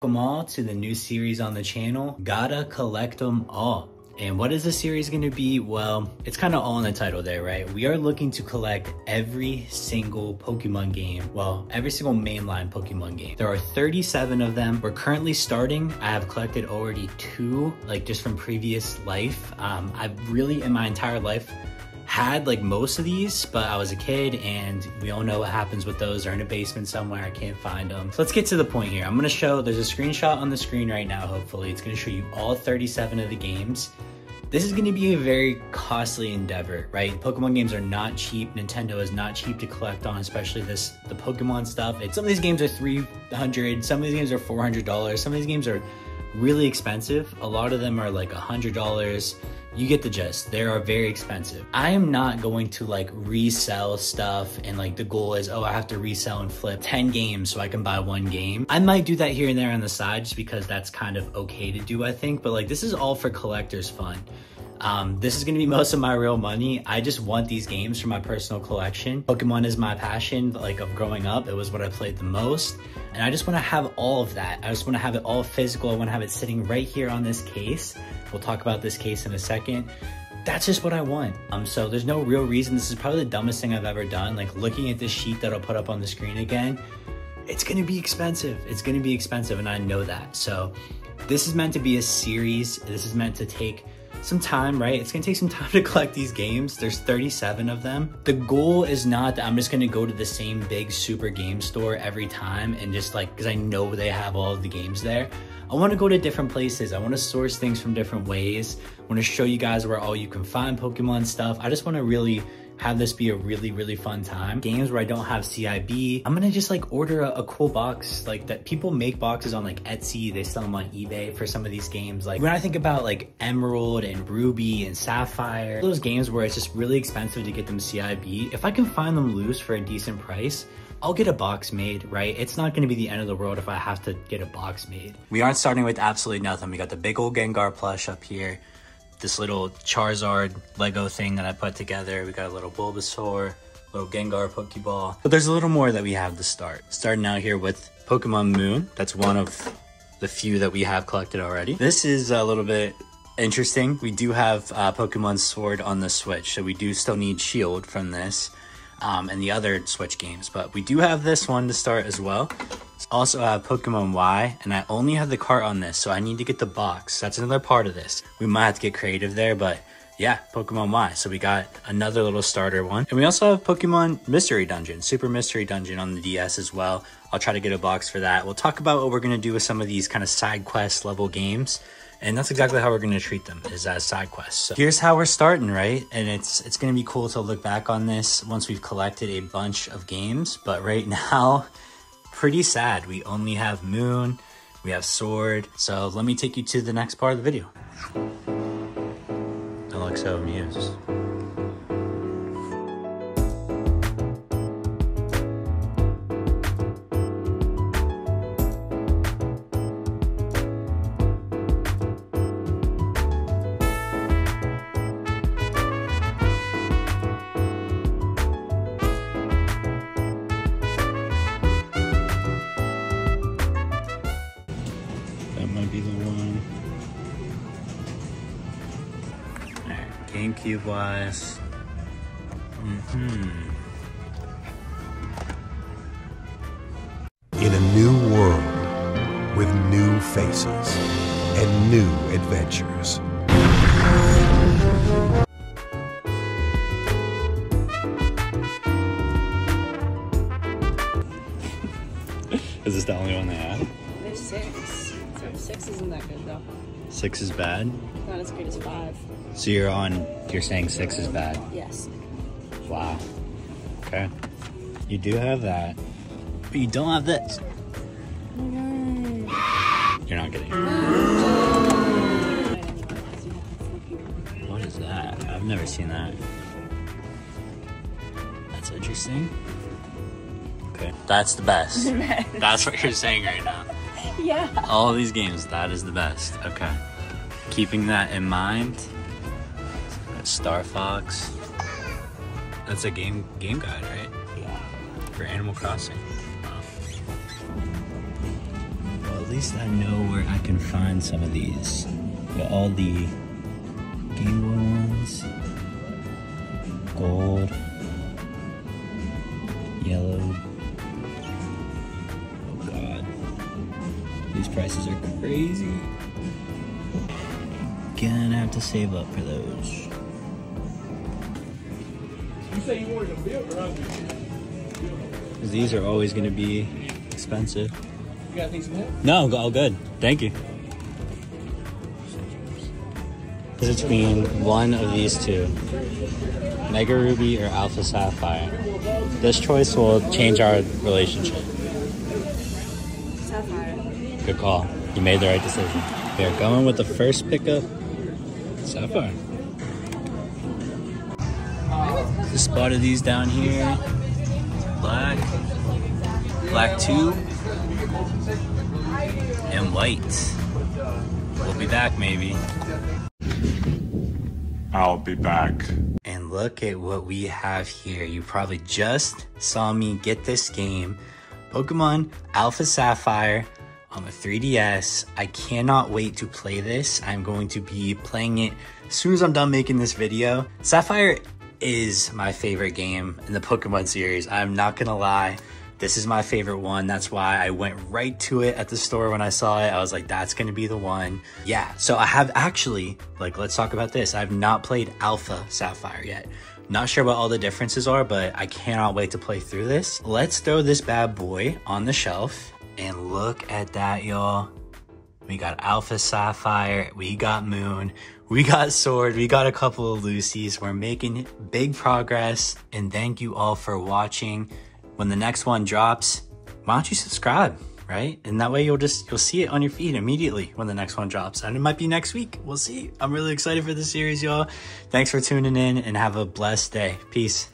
Welcome all to the new series on the channel, Gotta Collect Them All. And what is the series going to be? Well, it's kind of all in the title there, right? We are looking to collect every single Pokemon game. Well, every single mainline Pokemon game. There are 37 of them. We're currently starting. I have collected already 2, like just from previous life. I've really, in my entire life, had like most of these, but I was a kid and we all know what happens with those. They're in a basement somewhere, I can't find them. So let's get to the point here. I'm gonna show, there's a screenshot on the screen right now, hopefully. It's gonna show you all 37 of the games. This is gonna be a very costly endeavor, right? Pokemon games are not cheap. Nintendo is not cheap to collect on, especially the Pokemon stuff. Some of these games are $300, some of these games are $400, some of these games are really expensive. A lot of them are like $100. You get the gist. They are very expensive. I am not going to like resell stuff and like the goal is, oh, I have to resell and flip 10 games so I can buy 1 game. I might do that here and there on the side just because that's kind of okay to do, I think. But like this is all for collectors fun. This is gonna be most of my real money. I just want these games for my personal collection. Pokemon is my passion, like of growing up. It was what I played the most. And I just wanna have all of that. I just wanna have it all physical. I wanna have it sitting right here on this case. We'll talk about this case in a second. That's just what I want. So there's no real reason. This is probably the dumbest thing I've ever done. Like looking at this sheet that I'll put up on the screen again, it's gonna be expensive. It's gonna be expensive and I know that. So this is meant to be a series. This is meant to take some time, right? It's gonna take some time to collect these games. There's 37 of them. The goal is not that I'm just gonna go to the same big super game store every time and just like, because I know they have all of the games there. I wanna go to different places. I wanna source things from different ways. I wanna show you guys where all you can find Pokemon stuff. I just wanna really have this be a really, really fun time. Games where I don't have CIB, I'm gonna just like order a cool box like that. People make boxes on like Etsy, they sell them on eBay for some of these games. Like when I think about like Emerald and Ruby and Sapphire, those games where it's just really expensive to get them CIB, if I can find them loose for a decent price, I'll get a box made, right? It's not gonna be the end of the world if I have to get a box made. We aren't starting with absolutely nothing. We got the big old Gengar plush up here. This little Charizard Lego thing that I put together. We got a little Bulbasaur, little Gengar Pokeball. But there's a little more that we have to start. Starting out here with Pokemon Moon. That's one of the few that we have collected already. This is a little bit interesting. We do have Pokemon Sword on the Switch, so we do still need Shield from this and the other Switch games. But we do have this one to start as well. Also have Pokemon Y, and I only have the cart on this, so I need to get the box. That's another part of this. We might have to get creative there, but yeah, Pokemon Y. So we got another little starter one. And we also have Pokemon Mystery Dungeon, Super Mystery Dungeon on the DS as well. I'll try to get a box for that. We'll talk about what we're gonna do with some of these kind of side quest level games. And that's exactly how we're gonna treat them, is as side quests. So here's how we're starting, right? And it's gonna be cool to look back on this once we've collected a bunch of games. But right now, pretty sad. We only have Moon, we have Sword. So let me take you to the next part of the video. I look so amused. GameCube wise. In a new world with new faces and new adventures. Is this the only one they have? There's 6. So 6 isn't that good though. 6 is bad? Not as good as 5. So you're saying 6 is bad? Yes. Wow. Okay. You do have that, but you don't have this. Oh my god. You're not getting it. What is that? I've never seen that. That's interesting. Okay. That's the best. That's what you're saying right now. Yeah. All these games, that is the best. Okay. Keeping that in mind. Star Fox. That's a game guide, right? Yeah. For Animal Crossing. Wow. Well, least I know where I can find some of these. Got all the Game Boy ones. Gold. Yellow. Oh god. These prices are crazy. Gonna have to save up for those. You say you wanted to build or ugly? These are always gonna be expensive. You got things in there? No, all good. Thank you. It's between one of these two. Mega Ruby or Alpha Sapphire. This choice will change our relationship. Sapphire. Good call. You made the right decision. They're going with the first pickup. Sapphire. Just spotted these down here. Black. Black 2. And white. We'll be back maybe. I'll be back. And look at what we have here. You probably just saw me get this game. Pokemon Alpha Sapphire on the 3DS. I cannot wait to play this. I'm going to be playing it as soon as I'm done making this video. Sapphire is my favorite game in the Pokemon series. I'm not gonna lie. This is my favorite one. That's why I went right to it at the store when I saw it. I was like, that's gonna be the one. Yeah, so I have actually, let's talk about this. I've not played Alpha Sapphire yet. Not sure what all the differences are, but I cannot wait to play through this. Let's throw this bad boy on the shelf and look at that, y'all. We got Alpha Sapphire, we got Moon, we got Sword, we got a couple of Lucy's. We're making big progress, and thank you all for watching. When the next one drops, why don't you subscribe, right? And that way you'll see it on your feed immediately when the next one drops. And it might be next week. We'll see. I'm really excited for this series, y'all. Thanks for tuning in and have a blessed day. Peace.